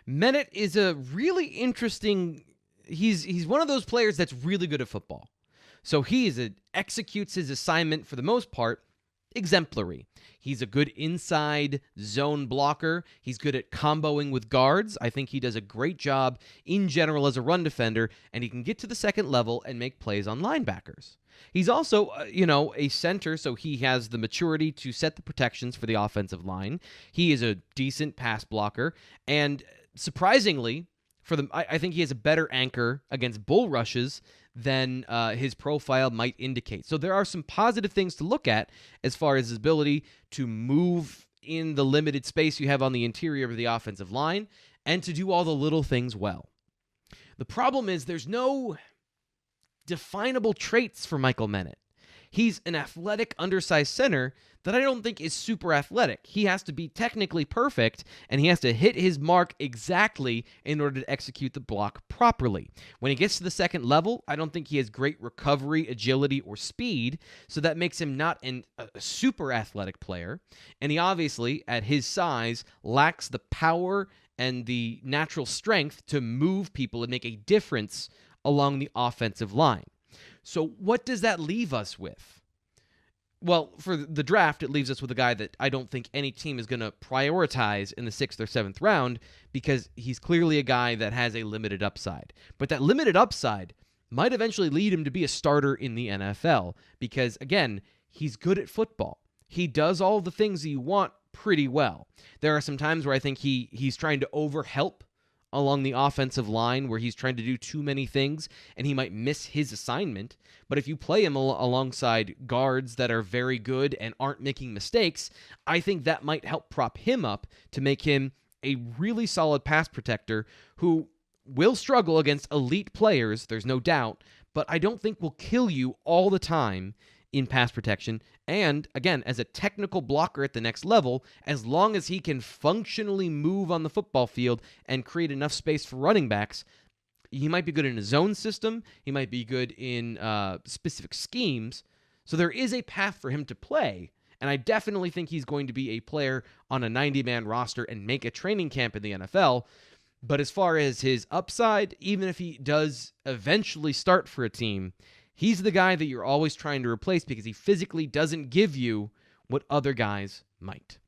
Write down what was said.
Menet is a really interesting. He's one of those players that's really good at football. So executes his assignment for the most part exemplary. He's a good inside zone blocker. He's good at comboing with guards. I think he does a great job in general as a run defender, and he can get to the second level and make plays on linebackers. He's also, a center, so he has the maturity to set the protections for the offensive line. He is a decent pass blocker, and surprisingly, I think he has a better anchor against bull rushes than his profile might indicate. So there are some positive things to look at as far as his ability to move in the limited space you have on the interior of the offensive line and to do all the little things well. The problem is there's no definable traits for Michal Menet. He's an athletic, undersized center that I don't think is super athletic. He has to be technically perfect, and he has to hit his mark exactly in order to execute the block properly. When he gets to the second level, I don't think he has great recovery, agility, or speed, so that makes him not a super athletic player. And he obviously, at his size, lacks the power and the natural strength to move people and make a difference along the offensive line. So what does that leave us with? Well, for the draft, it leaves us with a guy that I don't think any team is going to prioritize in the 6th or 7th round because he's clearly a guy that has a limited upside. But that limited upside might eventually lead him to be a starter in the NFL because, again, he's good at football. He does all the things that you want pretty well. There are some times where I think he's trying to overhelp along the offensive line where he's trying to do too many things and he might miss his assignment. But if you play him alongside guards that are very good and aren't making mistakes, I think that might help prop him up to make him a really solid pass protector who will struggle against elite players, there's no doubt, but I don't think will kill you all the time in pass protection. And again, as a technical blocker at the next level, as long as he can functionally move on the football field and create enough space for running backs, he might be good in a zone system. He might be good in specific schemes. So there is a path for him to play. And I definitely think he's going to be a player on a 90-man roster and make a training camp in the NFL. But as far as his upside, even if he does eventually start for a team, he's the guy that you're always trying to replace because he physically doesn't give you what other guys might.